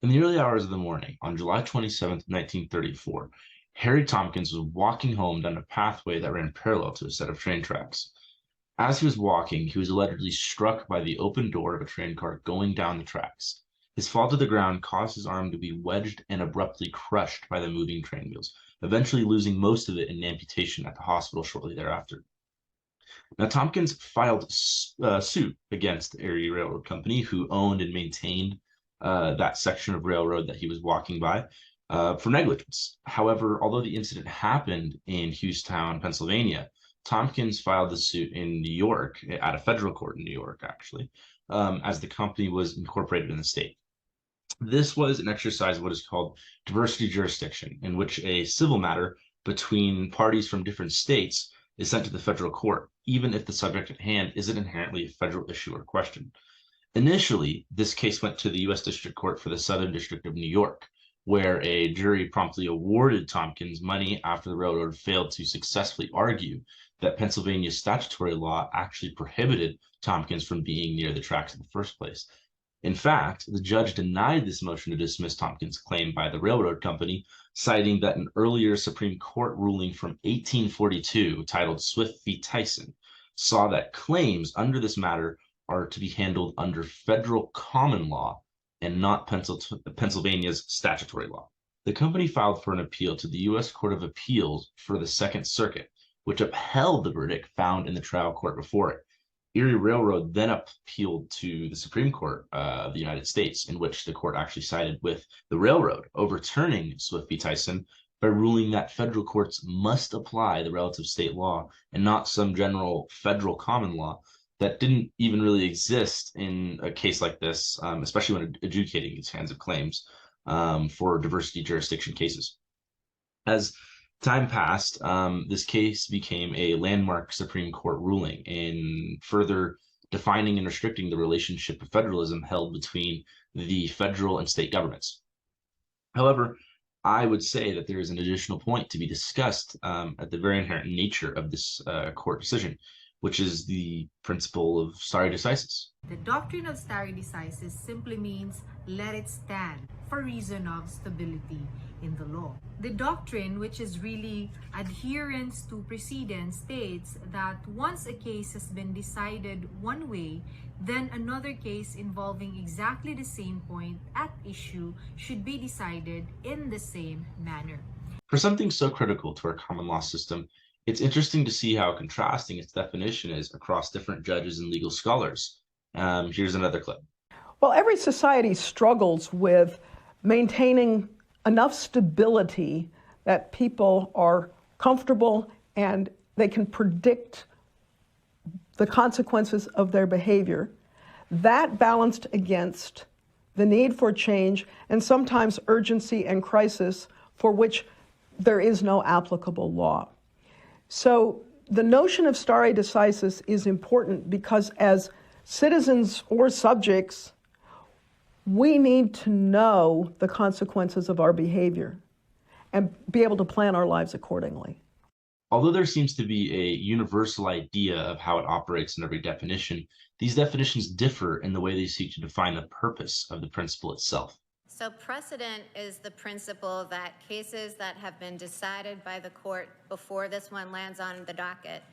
In the early hours of the morning, on July 27th, 1934, Harry Tompkins was walking home down a pathway that ran parallel to a set of train tracks. As he was walking, he was allegedly struck by the open door of a train car going down the tracks. His fall to the ground caused his arm to be wedged and abruptly crushed by the moving train wheels, eventually losing most of it in amputation at the hospital shortly thereafter. Now, Tompkins filed suit against the Erie Railroad Company, who owned and maintained that section of railroad that he was walking by, for negligence. However, although the incident happened in Houston, Pennsylvania, Tompkins filed the suit in New York, at a federal court in New York, actually, as the company was incorporated in the state. This was an exercise of what is called diversity jurisdiction, in which a civil matter between parties from different states is sent to the federal court, even if the subject at hand isn't inherently a federal issue or question. Initially, this case went to the U.S. District Court for the Southern District of New York, where a jury promptly awarded Tompkins money after the railroad failed to successfully argue that Pennsylvania's statutory law actually prohibited Tompkins from being near the tracks in the first place. In fact, the judge denied this motion to dismiss Tompkins' claim by the railroad company, citing that an earlier Supreme Court ruling from 1842, titled Swift v. Tyson, saw that claims under this matter are to be handled under federal common law and not Pennsylvania's statutory law. The company filed for an appeal to the U.S. Court of Appeals for the Second Circuit, which upheld the verdict found in the trial court before it. Erie Railroad then appealed to the Supreme Court of the United States, in which the court actually sided with the railroad, overturning Swift v. Tyson by ruling that federal courts must apply the relative state law and not some general federal common law that didn't even really exist in a case like this, especially when adjudicating these kinds of claims for diversity jurisdiction cases. As time passed, this case became a landmark Supreme Court ruling in further defining and restricting the relationship of federalism held between the federal and state governments. However, I would say that there is an additional point to be discussed at the very inherent nature of this court decision, which is the principle of stare decisis. The doctrine of stare decisis simply means let it stand for reason of stability in the law. The doctrine, which is really adherence to precedent, states that once a case has been decided one way, then another case involving exactly the same point at issue should be decided in the same manner. For something so critical to our common law system, it's interesting to see how contrasting its definition is across different judges and legal scholars. Here's another clip. Well, every society struggles with maintaining enough stability that people are comfortable and they can predict the consequences of their behavior. That balanced against the need for change and sometimes urgency and crisis for which there is no applicable law. So the notion of stare decisis is important because as citizens or subjects, we need to know the consequences of our behavior and be able to plan our lives accordingly. Although there seems to be a universal idea of how it operates in every definition, these definitions differ in the way they seek to define the purpose of the principle itself. So precedent is the principle that cases that have been decided by the court before this one lands on the docket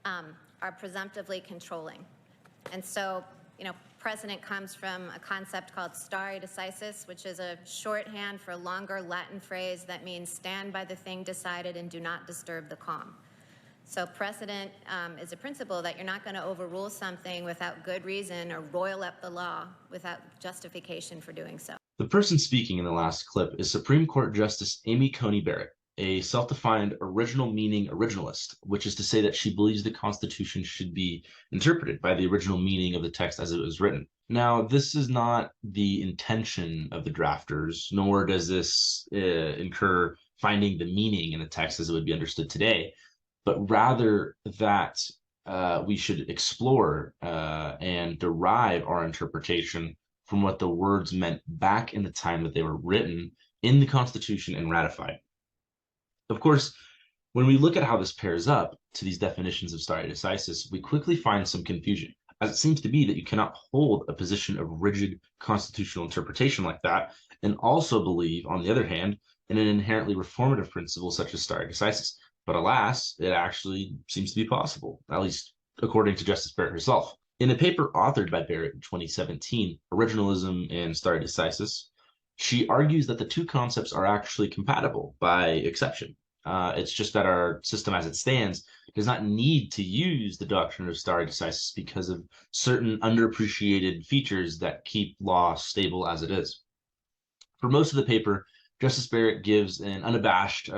are presumptively controlling. And so, precedent comes from a concept called stare decisis, which is a shorthand for a longer Latin phrase that means stand by the thing decided and do not disturb the calm. So precedent is a principle that you're not going to overrule something without good reason or roil up the law without justification for doing so. The person speaking in the last clip is Supreme Court Justice Amy Coney Barrett, a self-defined original meaning originalist, which is to say that she believes the Constitution should be interpreted by the original meaning of the text as it was written. Now, this is not the intention of the drafters, nor does this incur finding the meaning in the text as it would be understood today, but rather that we should explore and derive our interpretation from what the words meant back in the time that they were written in the Constitution and ratified. Of course, when we look at how this pairs up to these definitions of stare decisis, we quickly find some confusion, as it seems to be that you cannot hold a position of rigid constitutional interpretation like that and also believe, on the other hand, in an inherently reformative principle such as stare decisis. But alas, it actually seems to be possible, at least according to Justice Barrett herself. In a paper authored by Barrett in 2017, Originalism and Stare Decisis, she argues that the two concepts are actually compatible by exception. It's just that our system as it stands does not need to use the doctrine of stare decisis because of certain underappreciated features that keep law stable as it is. For most of the paper, Justice Barrett gives an unabashed,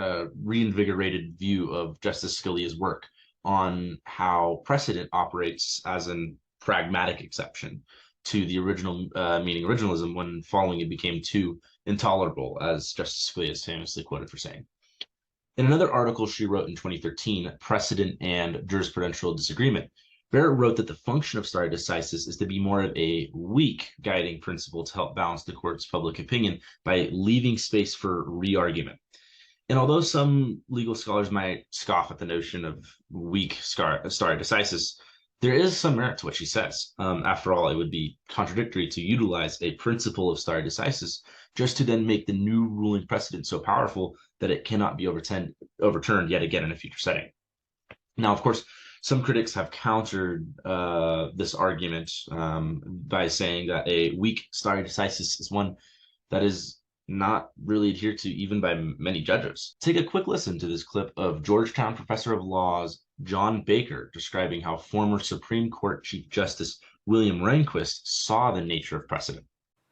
reinvigorated view of Justice Scalia's work on how precedent operates as a pragmatic exception to the original meaning originalism when following it became too intolerable, as Justice Scalia is famously quoted for saying. In another article she wrote in 2013, Precedent and Jurisprudential Disagreement, Barrett wrote that the function of stare decisis is to be more of a weak guiding principle to help balance the court's public opinion by leaving space for re-argument. And although some legal scholars might scoff at the notion of weak stare decisis, there is some merit to what she says. After all, it would be contradictory to utilize a principle of stare decisis just to then make the new ruling precedent so powerful that it cannot be overturned yet again in a future setting. Now, of course, some critics have countered this argument by saying that a weak stare decisis is one that is not really adhered to even by many judges. Take a quick listen to this clip of Georgetown professor of laws John Baker describing how former Supreme Court Chief Justice William Rehnquist saw the nature of precedent.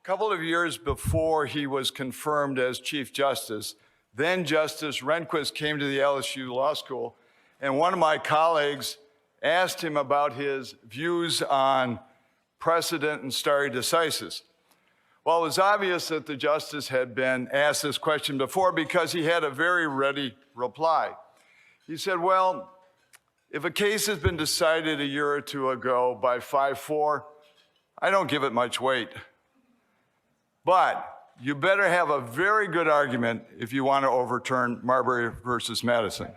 A couple of years before he was confirmed as Chief Justice, then Justice Rehnquist came to the LSU Law School, and one of my colleagues asked him about his views on precedent and stare decisis. Well, it was obvious that the justice had been asked this question before because he had a very ready reply. He said, well, if a case has been decided a year or two ago by 5-4, I don't give it much weight. But you better have a very good argument if you want to overturn Marbury versus Madison.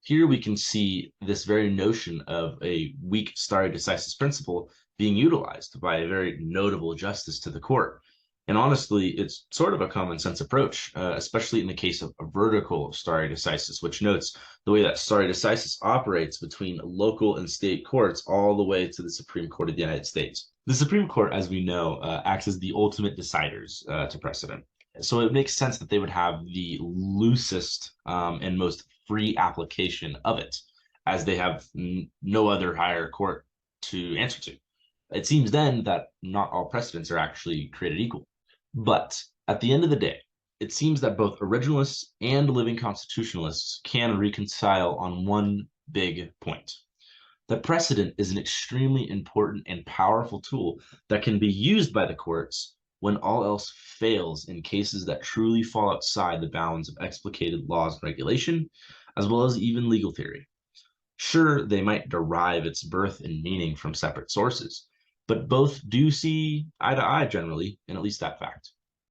Here we can see this very notion of a weak stare decisis principle being utilized by a very notable justice to the court. And honestly, it's sort of a common sense approach, especially in the case of a vertical stare decisis, which notes the way that stare decisis operates between local and state courts all the way to the Supreme Court of the United States. The Supreme Court, as we know, acts as the ultimate deciders to precedent. So it makes sense that they would have the loosest and most free application of it, as they have no other higher court to answer to. It seems then that not all precedents are actually created equal. But at the end of the day, it seems that both originalists and living constitutionalists can reconcile on one big point. That precedent is an extremely important and powerful tool that can be used by the courts when all else fails in cases that truly fall outside the bounds of explicated laws and regulation, as well as even legal theory. Sure, they might derive its birth and meaning from separate sources, but both do see eye to eye generally in at least that fact.